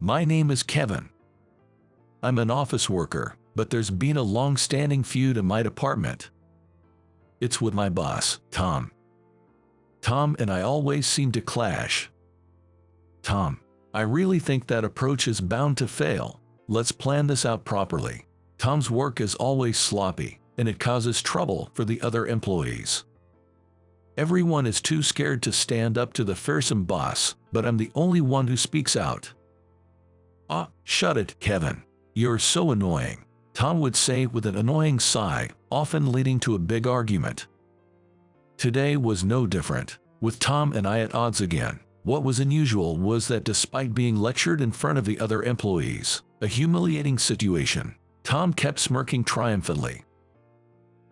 My name is Kevin. I'm an office worker, but there's been a long-standing feud in my department. It's with my boss, Tom. Tom and I always seem to clash. Tom, I really think that approach is bound to fail. Let's plan this out properly. Tom's work is always sloppy, and it causes trouble for the other employees. Everyone is too scared to stand up to the fearsome boss, but I'm the only one who speaks out. Ah, shut it, Kevin. You're so annoying, Tom would say with an annoying sigh, often leading to a big argument. Today was no different, with Tom and I at odds again. What was unusual was that despite being lectured in front of the other employees, a humiliating situation, Tom kept smirking triumphantly.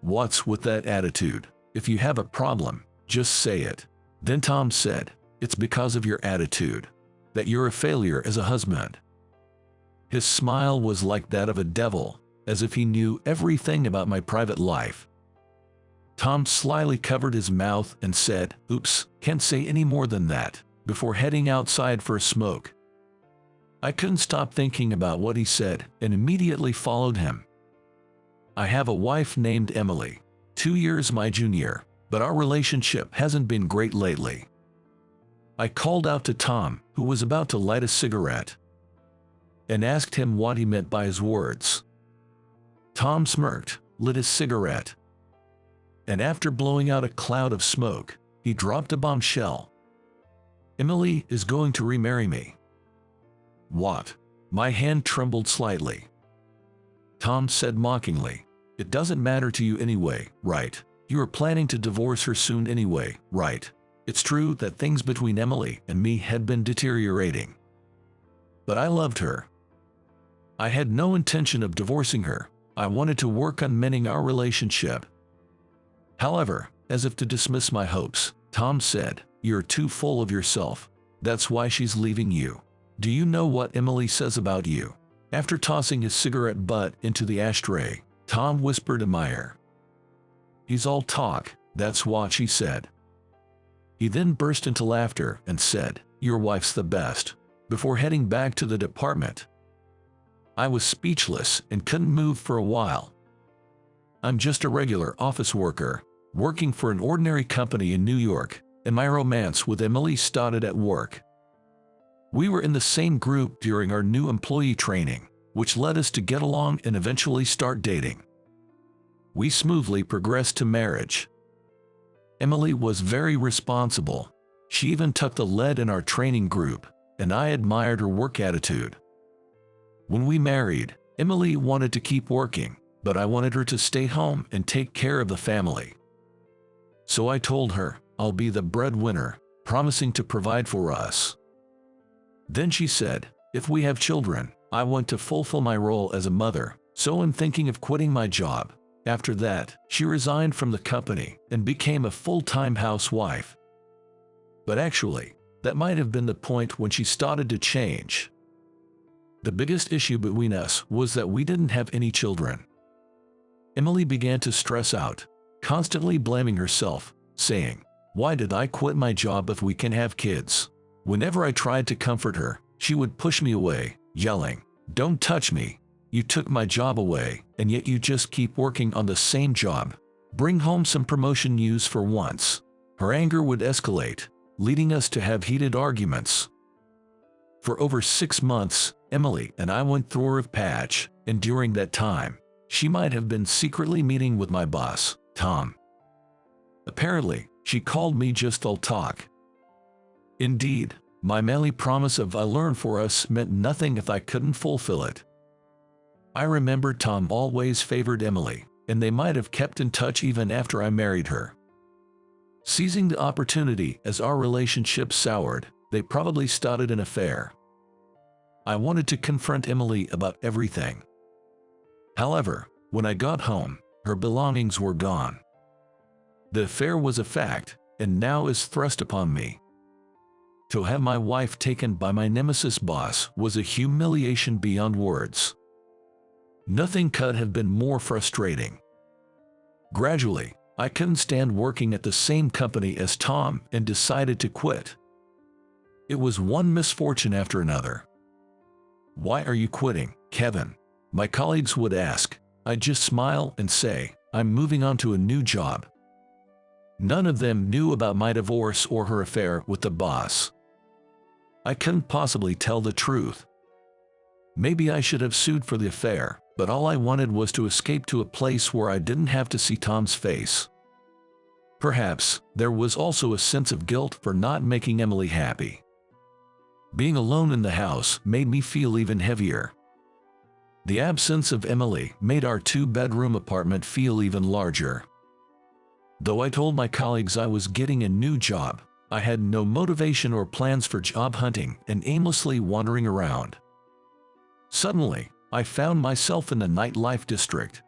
What's with that attitude? If you have a problem, just say it. Then Tom said, it's because of your attitude, that you're a failure as a husband. His smile was like that of a devil, as if he knew everything about my private life. Tom slyly covered his mouth and said, "Oops, can't say any more than that," before heading outside for a smoke. I couldn't stop thinking about what he said and immediately followed him. I have a wife named Emily, 2 years my junior, but our relationship hasn't been great lately. I called out to Tom, who was about to light a cigarette, and asked him what he meant by his words. Tom smirked, lit his cigarette, and after blowing out a cloud of smoke, he dropped a bombshell. Emily is going to remarry me. What? My hand trembled slightly. Tom said mockingly, "It doesn't matter to you anyway, right? You are planning to divorce her soon anyway, right? It's true that things between Emily and me had been deteriorating. But I loved her. I had no intention of divorcing her. I wanted to work on mending our relationship." However, as if to dismiss my hopes, Tom said, "You're too full of yourself. That's why she's leaving you. Do you know what Emily says about you?" After tossing his cigarette butt into the ashtray, Tom whispered in my ear, "He's all talk, that's what she said." He then burst into laughter and said, "Your wife's the best," before heading back to the department. I was speechless and couldn't move for a while. I'm just a regular office worker, working for an ordinary company in New York, and my romance with Emily started at work. We were in the same group during our new employee training, which led us to get along and eventually start dating. We smoothly progressed to marriage. Emily was very responsible. She even took the lead in our training group, and I admired her work attitude. When we married, Emily wanted to keep working, but I wanted her to stay home and take care of the family. So I told her, I'll be the breadwinner, promising to provide for us. Then she said, if we have children, I want to fulfill my role as a mother, so I'm thinking of quitting my job. After that, she resigned from the company and became a full-time housewife. But actually, that might have been the point when she started to change. The biggest issue between us was that we didn't have any children. Emily began to stress out, constantly blaming herself, saying, "Why did I quit my job if we can have kids?" Whenever I tried to comfort her, she would push me away, yelling, "Don't touch me. You took my job away, and yet you just keep working on the same job. Bring home some promotion news for once." Her anger would escalate, leading us to have heated arguments. For over 6 months, Emily and I went through a rough patch, and during that time, she might have been secretly meeting with my boss, Tom. Apparently, she called me just all talk. Indeed, my manly promise of "I learn for us" meant nothing if I couldn't fulfill it. I remember Tom always favored Emily, and they might have kept in touch even after I married her. Seizing the opportunity as our relationship soured, they probably started an affair. I wanted to confront Emily about everything. However, when I got home, her belongings were gone. The affair was a fact, and now is thrust upon me. To have my wife taken by my nemesis boss was a humiliation beyond words. Nothing could have been more frustrating. Gradually, I couldn't stand working at the same company as Tom and decided to quit. It was one misfortune after another. "Why are you quitting, Kevin?" my colleagues would ask. I'd just smile and say, "I'm moving on to a new job." None of them knew about my divorce or her affair with the boss. I couldn't possibly tell the truth. Maybe I should have sued for the affair, but all I wanted was to escape to a place where I didn't have to see Tom's face. Perhaps there was also a sense of guilt for not making Emily happy. Being alone in the house made me feel even heavier. The absence of Emily made our two-bedroom apartment feel even larger. Though I told my colleagues I was getting a new job, I had no motivation or plans for job hunting and aimlessly wandering around. Suddenly, I found myself in the nightlife district.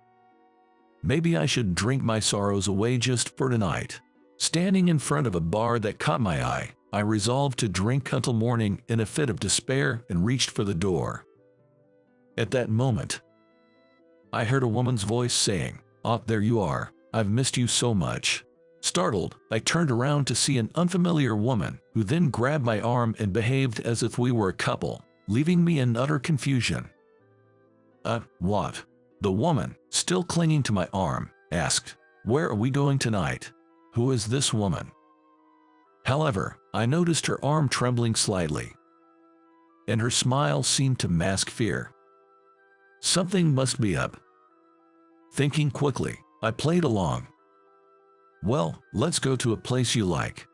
Maybe I should drink my sorrows away just for tonight. Standing in front of a bar that caught my eye, I resolved to drink until morning in a fit of despair and reached for the door. At that moment, I heard a woman's voice saying, "Oh, there you are. I've missed you so much." Startled, I turned around to see an unfamiliar woman, who then grabbed my arm and behaved as if we were a couple, leaving me in utter confusion. What?" The woman, still clinging to my arm, asked. "Where are we going tonight? Who is this woman?" However, I noticed her arm trembling slightly, and her smile seemed to mask fear. Something must be up. Thinking quickly, I played along. "Well, let's go to a place you like."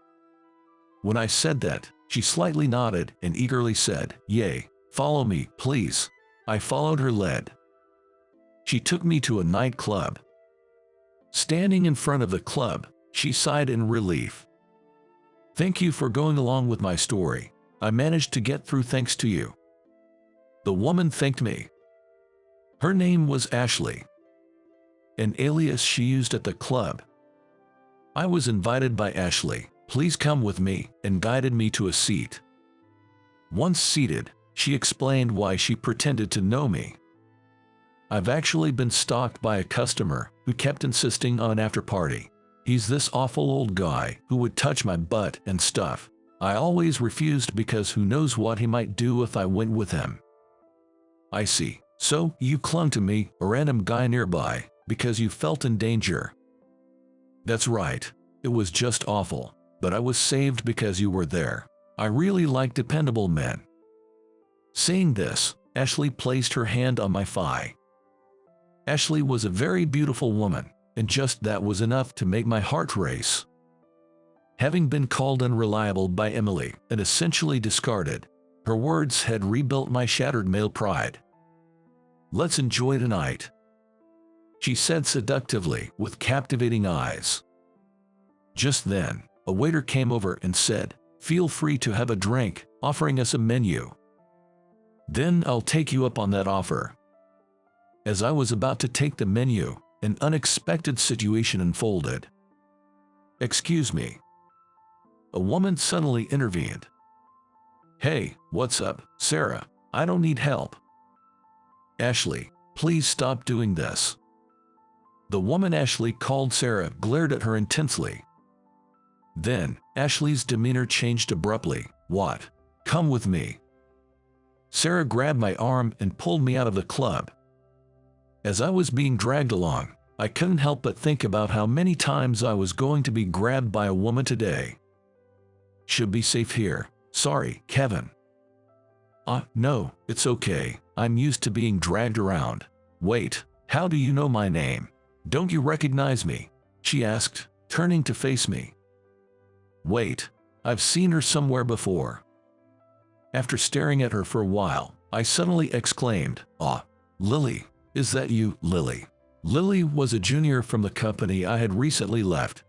When I said that, she slightly nodded and eagerly said, "Yay, follow me, please." I followed her lead. She took me to a nightclub. Standing in front of the club, she sighed in relief. "Thank you for going along with my story. I managed to get through thanks to you." The woman thanked me. Her name was Ashley, an alias she used at the club. I was invited by Ashley, "Please come with me," and guided me to a seat. Once seated, she explained why she pretended to know me. "I've actually been stalked by a customer who kept insisting on an after-party. He's this awful old guy who would touch my butt and stuff. I always refused because who knows what he might do if I went with him." "I see. So you clung to me, a random guy nearby, because you felt in danger." "That's right. It was just awful, but I was saved because you were there. I really like dependable men." Saying this, Ashley placed her hand on my thigh. Ashley was a very beautiful woman, and just that was enough to make my heart race. Having been called unreliable by Emily and essentially discarded, her words had rebuilt my shattered male pride. "Let's enjoy tonight," she said seductively with captivating eyes. Just then, a waiter came over and said, "Feel free to have a drink," offering us a menu. "Then I'll take you up on that offer." As I was about to take the menu, an unexpected situation unfolded. "Excuse me." A woman suddenly intervened. "Hey, what's up, Sarah? I don't need help." "Ashley, please stop doing this." The woman Ashley called Sarah glared at her intensely. Then, Ashley's demeanor changed abruptly. "What? Come with me." Sarah grabbed my arm and pulled me out of the club. As I was being dragged along, I couldn't help but think about how many times I was going to be grabbed by a woman today. "Should be safe here. Sorry, Kevin." No, it's okay. I'm used to being dragged around." "Wait, how do you know my name? Don't you recognize me?" she asked, turning to face me. "Wait, I've seen her somewhere before." After staring at her for a while, I suddenly exclaimed, Lily, is that you, Lily?" Lily was a junior from the company I had recently left.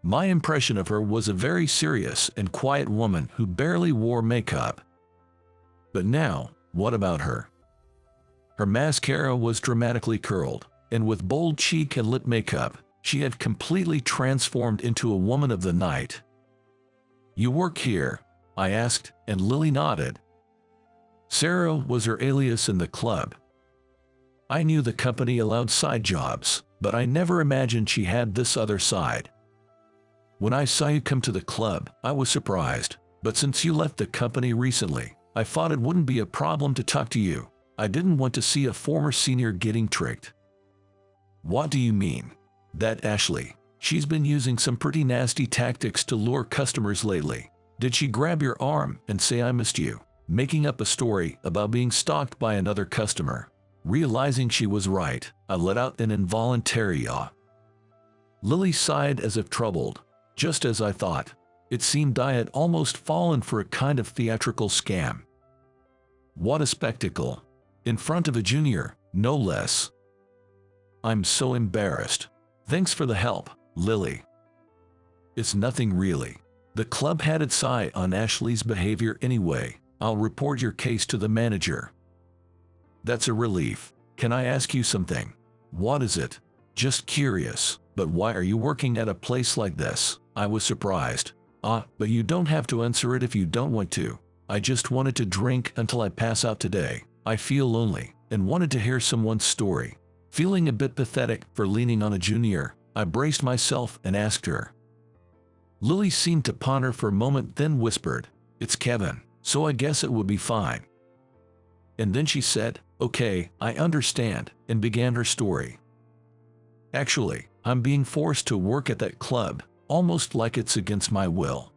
My impression of her was a very serious and quiet woman who barely wore makeup. But now, what about her? Her mascara was dramatically curled, and with bold cheek and lip makeup, she had completely transformed into a woman of the night. "You work here?" I asked, and Lily nodded. Sarah was her alias in the club. I knew the company allowed side jobs, but I never imagined she had this other side. "When I saw you come to the club, I was surprised, but since you left the company recently, I thought it wouldn't be a problem to talk to you. I didn't want to see a former senior getting tricked." "What do you mean?" "That Ashley. She's been using some pretty nasty tactics to lure customers lately. Did she grab your arm and say I missed you?" Making up a story about being stalked by another customer. Realizing she was right, I let out an involuntary yaw. Lily sighed as if troubled. Just as I thought. It seemed I had almost fallen for a kind of theatrical scam. What a spectacle. In front of a junior, no less. I'm so embarrassed. "Thanks for the help, Lily." "It's nothing really. The club had its eye on Ashley's behavior anyway. I'll report your case to the manager." "That's a relief. Can I ask you something?" "What is it?" "Just curious, but why are you working at a place like this?" I was surprised. But you don't have to answer it if you don't want to. I just wanted to drink until I pass out today. I feel lonely and wanted to hear someone's story." Feeling a bit pathetic for leaning on a junior, I braced myself and asked her. Lily seemed to ponder for a moment, then whispered, "It's Kevin, so I guess it would be fine." And then she said, "Okay, I understand," and began her story. "Actually, I'm being forced to work at that club, almost like it's against my will."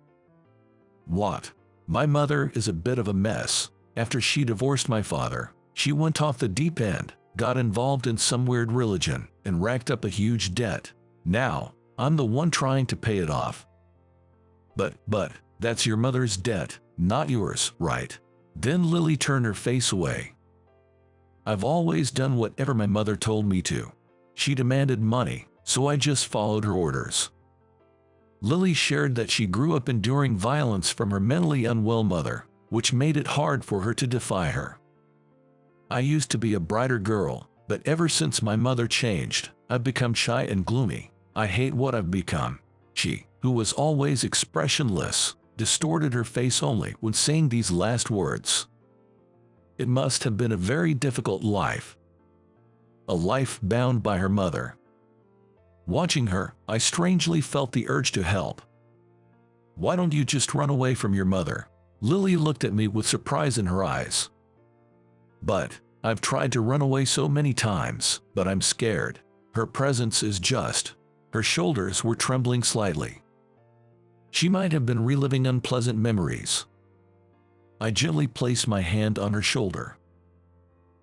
"What?" "My mother is a bit of a mess. After she divorced my father, she went off the deep end, got involved in some weird religion, and racked up a huge debt. Now, I'm the one trying to pay it off." But, that's your mother's debt, not yours, right?" Then Lily turned her face away. "I've always done whatever my mother told me to. She demanded money, so I just followed her orders." Lily shared that she grew up enduring violence from her mentally unwell mother, which made it hard for her to defy her. "I used to be a brighter girl, but ever since my mother changed, I've become shy and gloomy. I hate what I've become." She, who was always expressionless, distorted her face only when saying these last words. It must have been a very difficult life. A life bound by her mother. Watching her, I strangely felt the urge to help. "Why don't you just run away from your mother?" Lily looked at me with surprise in her eyes. "But, I've tried to run away so many times, but I'm scared. Her presence is just..." Her shoulders were trembling slightly. She might have been reliving unpleasant memories. I gently placed my hand on her shoulder.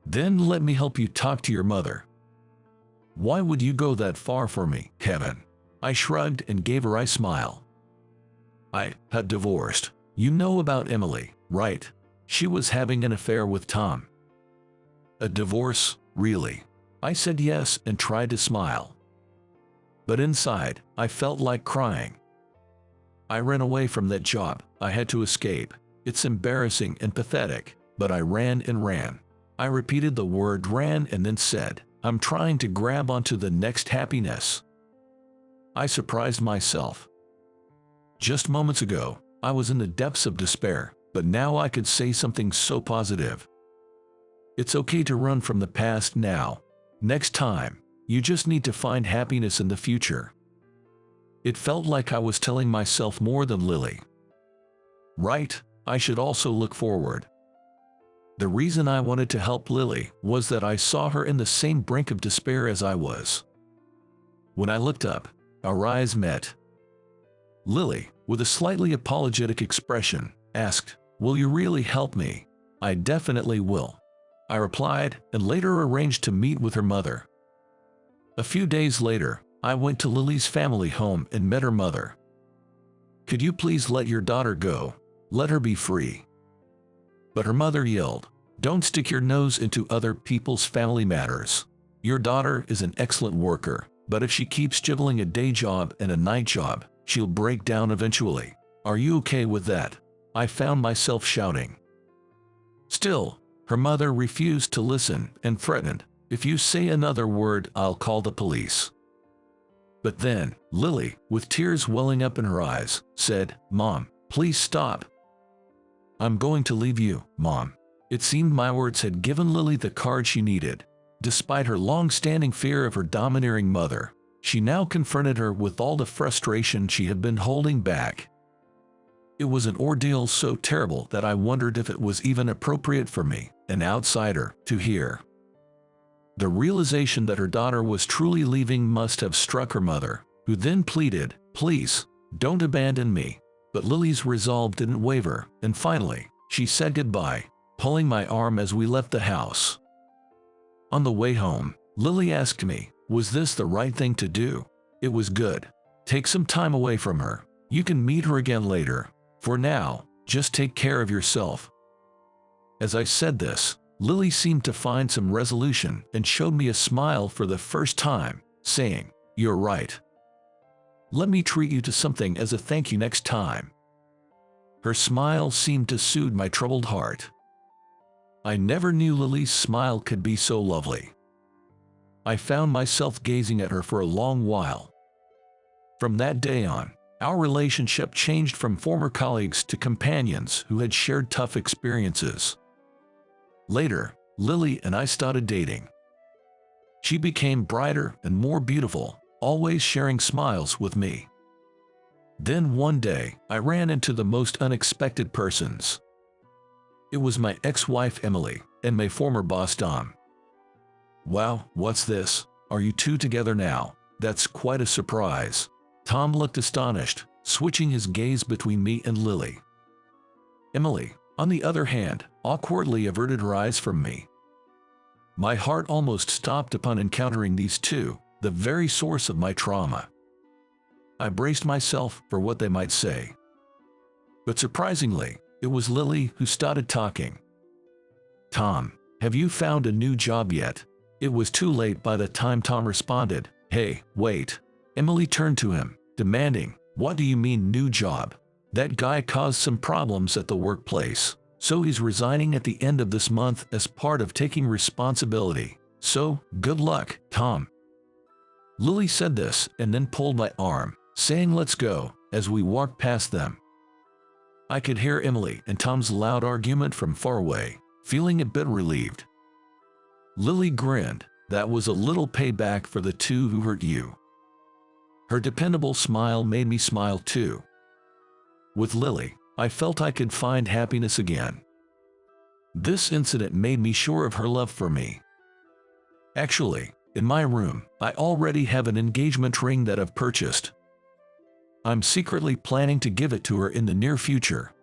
"Then let me help you talk to your mother." "Why would you go that far for me, Kevin?" I shrugged and gave her a smile. "I had divorced. You know about Emily, right? She was having an affair with Tom." "A divorce, really?" I said yes and tried to smile. But inside, I felt like crying. "I ran away from that job. I had to escape. It's embarrassing and pathetic, but I ran and ran." I repeated the word ran and then said, "I'm trying to grab onto the next happiness." I surprised myself. Just moments ago, I was in the depths of despair, but now I could say something so positive. It's okay to run from the past now. Next time, you just need to find happiness in the future. It felt like I was telling myself more than Lily. Right, I should also look forward. The reason I wanted to help Lily was that I saw her in the same brink of despair as I was. When I looked up, our eyes met. Lily, with a slightly apologetic expression, asked, "Will you really help me?" "I definitely will," I replied, and later arranged to meet with her mother. A few days later, I went to Lily's family home and met her mother. "Could you please let your daughter go? Let her be free." But her mother yelled, "Don't stick your nose into other people's family matters. Your daughter is an excellent worker, but if she keeps juggling a day job and a night job, she'll break down eventually. Are you okay with that?" I found myself shouting. Still, her mother refused to listen and threatened, "If you say another word, I'll call the police." But then, Lily, with tears welling up in her eyes, said, "Mom, please stop. I'm going to leave you, Mom." It seemed my words had given Lily the courage she needed. Despite her long-standing fear of her domineering mother, she now confronted her with all the frustration she had been holding back. It was an ordeal so terrible that I wondered if it was even appropriate for me, an outsider, to hear. The realization that her daughter was truly leaving must have struck her mother, who then pleaded, "Please, don't abandon me." But Lily's resolve didn't waver, and finally, she said goodbye, pulling my arm as we left the house. On the way home, Lily asked me, was this the right thing to do? It was good. Take some time away from her. You can meet her again later. For now, just take care of yourself. As I said this, Lily seemed to find some resolution and showed me a smile for the first time, saying, "You're right. Let me treat you to something as a thank you next time." Her smile seemed to soothe my troubled heart. I never knew Lily's smile could be so lovely. I found myself gazing at her for a long while. From that day on, our relationship changed from former colleagues to companions who had shared tough experiences. Later, Lily and I started dating. She became brighter and more beautiful, always sharing smiles with me. Then one day, I ran into the most unexpected persons. It was my ex-wife Emily and my former boss Tom. "Wow, what's this? Are you two together now? That's quite a surprise." Tom looked astonished, switching his gaze between me and Lily. Emily, on the other hand, awkwardly averted her eyes from me. My heart almost stopped upon encountering these two, the very source of my trauma. I braced myself for what they might say. But surprisingly, it was Lily who started talking. "Tom, have you found a new job yet?" It was too late by the time Tom responded, "Hey, wait." Emily turned to him, demanding, "What do you mean new job? That guy caused some problems at the workplace, so he's resigning at the end of this month as part of taking responsibility. So, good luck, Tom." Lily said this and then pulled my arm, saying let's go, as we walked past them. I could hear Emily and Tom's loud argument from far away, feeling a bit relieved. Lily grinned. That was a little payback for the two who hurt you. Her dependable smile made me smile too. With Lily, I felt I could find happiness again. This incident made me sure of her love for me. Actually, in my room, I already have an engagement ring that I've purchased. I'm secretly planning to give it to her in the near future.